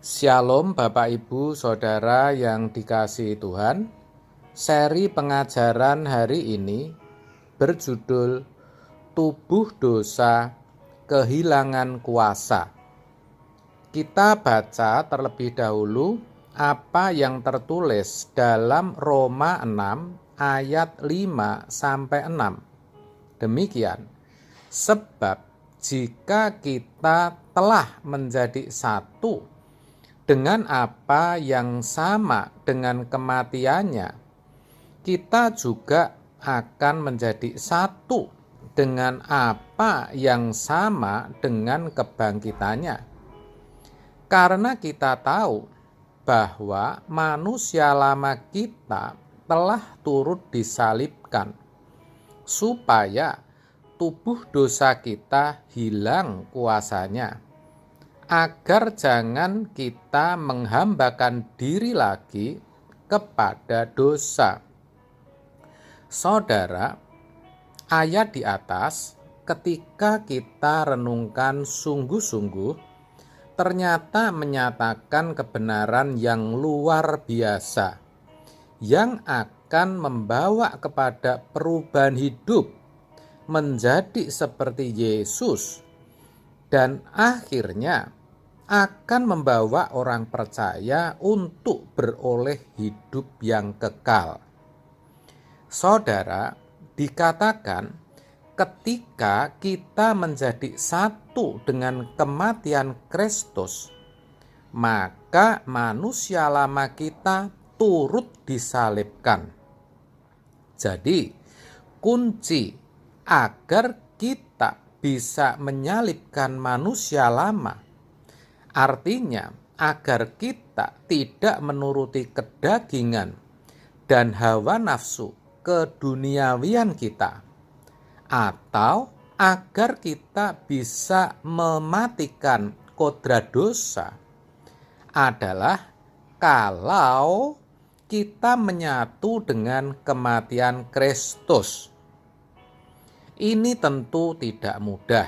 Shalom Bapak Ibu Saudara yang dikasihi Tuhan. Seri pengajaran hari ini berjudul Tubuh Dosa Kehilangan Kuasa. Kita baca terlebih dahulu apa yang tertulis dalam Roma 6 ayat 5-6. Demikian, sebab jika kita telah menjadi satu dengan apa yang sama dengan kematiannya, kita juga akan menjadi satu dengan apa yang sama dengan kebangkitannya. Karena kita tahu bahwa manusia lama kita telah turut disalibkan, supaya tubuh dosa kita hilang kuasanya, agar jangan kita menghambakan diri lagi kepada dosa. Saudara, ayat di atas ketika kita renungkan sungguh-sungguh, ternyata menyatakan kebenaran yang luar biasa, yang akan membawa kepada perubahan hidup menjadi seperti Yesus, dan akhirnya akan membawa orang percaya untuk beroleh hidup yang kekal. Saudara, dikatakan ketika kita menjadi satu dengan kematian Kristus, maka manusia lama kita turut disalibkan. Jadi, kunci agar kita bisa menyalibkan manusia lama, artinya agar kita tidak menuruti kedagingan dan hawa nafsu keduniawian kita, atau agar kita bisa mematikan kodrat dosa, adalah kalau kita menyatu dengan kematian Kristus. Ini tentu tidak mudah.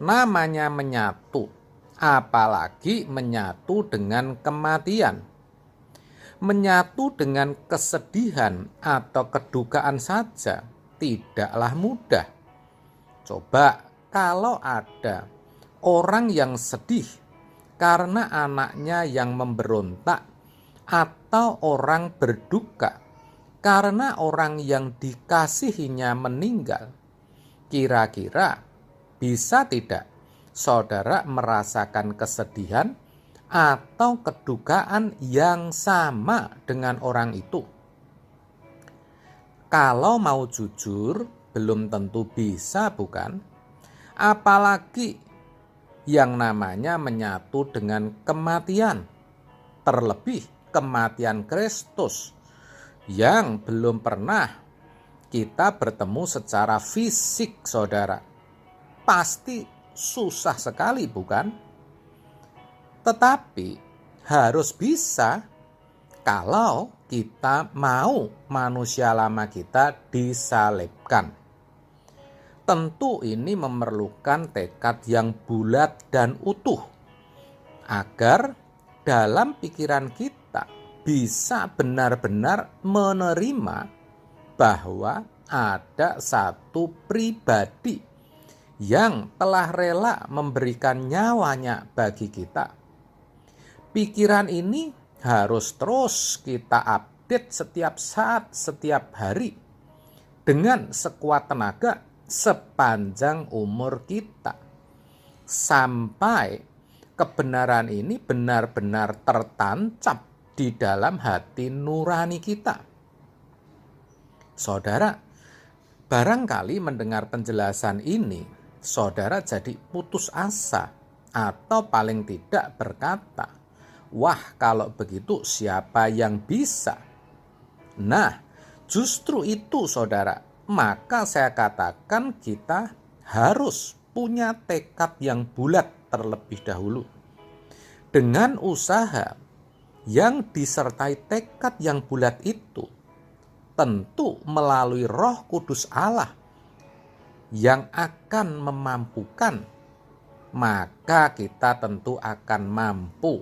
Namanya menyatu, apalagi menyatu dengan kematian. Menyatu dengan kesedihan atau kedukaan saja tidaklah mudah. Coba kalau ada orang yang sedih karena anaknya yang memberontak, atau orang berduka karena orang yang dikasihinya meninggal, kira-kira bisa tidak saudara merasakan kesedihan atau kedukaan yang sama dengan orang itu? Kalau mau jujur, belum tentu bisa, bukan? Apalagi yang namanya menyatu dengan kematian, terlebih kematian Kristus yang belum pernah kita bertemu secara fisik, saudara. Pasti susah sekali, bukan? Tetapi harus bisa kalau kita mau manusia lama kita disalibkan. Tentu ini memerlukan tekad yang bulat dan utuh, agar dalam pikiran kita bisa benar-benar menerima bahwa ada satu pribadi yang telah rela memberikan nyawanya bagi kita. Pikiran ini harus terus kita update setiap saat, setiap hari, dengan sekuat tenaga sepanjang umur kita, sampai kebenaran ini benar-benar tertancap di dalam hati nurani kita. Saudara, barangkali mendengar penjelasan ini, saudara jadi putus asa, atau paling tidak berkata, "Wah, kalau begitu siapa yang bisa?" Nah, justru itu saudara, maka saya katakan kita harus punya tekad yang bulat terlebih dahulu. Dengan usaha yang disertai tekad yang bulat itu, tentu melalui Roh Kudus Allah yang akan memampukan, maka kita tentu akan mampu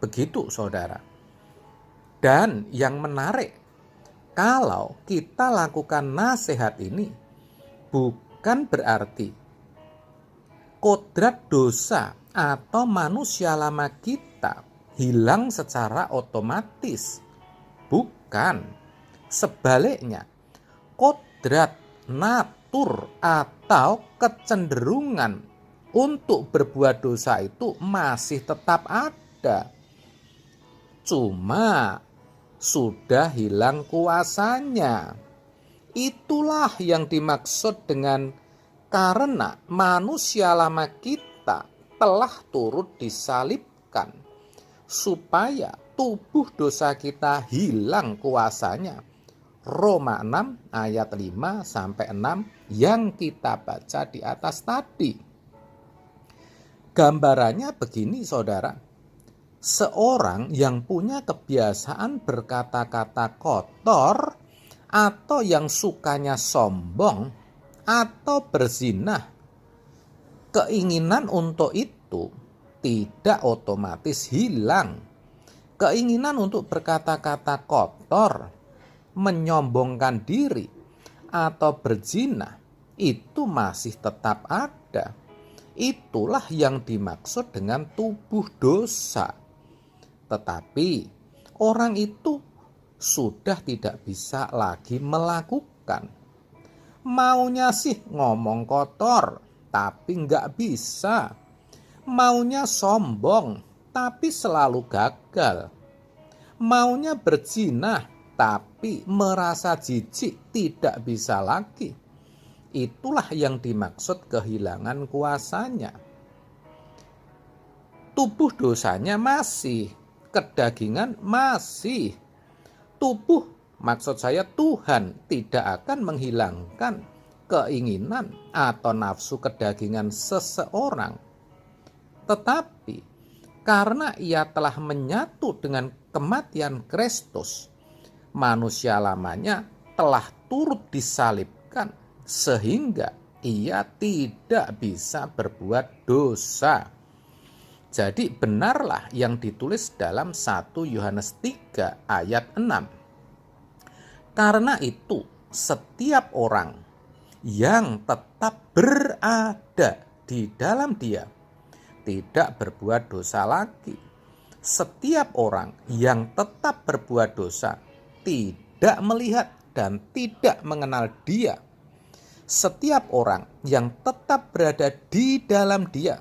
Begitu saudara. Dan yang menarik, kalau kita lakukan nasihat ini, bukan berarti kodrat dosa atau manusia lama kita hilang secara otomatis. Bukan. Sebaliknya, kodrat, natur, atau kecenderungan untuk berbuat dosa itu masih tetap ada. Cuma sudah hilang kuasanya. Itulah yang dimaksud dengan karena manusia lama kita telah turut disalibkan supaya tubuh dosa kita hilang kuasanya. Roma 6 ayat 5 sampai 6 yang kita baca di atas tadi. Gambarannya begini saudara. Seorang yang punya kebiasaan berkata-kata kotor atau yang sukanya sombong atau berzinah, keinginan untuk itu tidak otomatis hilang. Keinginan untuk berkata-kata kotor, menyombongkan diri, atau berzina itu masih tetap ada. Itulah yang dimaksud dengan tubuh dosa. Tetapi orang itu sudah tidak bisa lagi melakukan. Maunya sih ngomong kotor, tapi nggak bisa. Maunya sombong, tapi selalu gagal. Maunya berzina, tapi merasa jijik tidak bisa lagi. Itulah yang dimaksud kehilangan kuasanya. Tubuh dosanya masih, kedagingan masih. Tubuh, maksud saya Tuhan tidak akan menghilangkan keinginan atau nafsu kedagingan seseorang. Tetapi karena ia telah menyatu dengan kematian Kristus, manusia lamanya telah turut disalibkan sehingga ia tidak bisa berbuat dosa. Jadi benarlah yang ditulis dalam 1 Yohanes 3 ayat 6. Karena itu setiap orang yang tetap berada di dalam Dia tidak berbuat dosa lagi. Setiap orang yang tetap berbuat dosa tidak melihat dan tidak mengenal Dia. Setiap orang yang tetap berada di dalam Dia,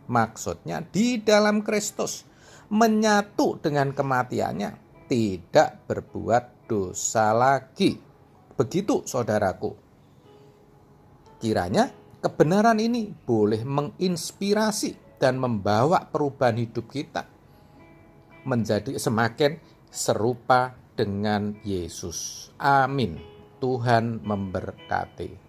maksudnya di dalam Kristus, menyatu dengan kematiannya, tidak berbuat dosa lagi. Begitu saudaraku. Kiranya kebenaran ini boleh menginspirasi dan membawa perubahan hidup kita menjadi semakin serupa dengan Yesus. Amin. Tuhan memberkati.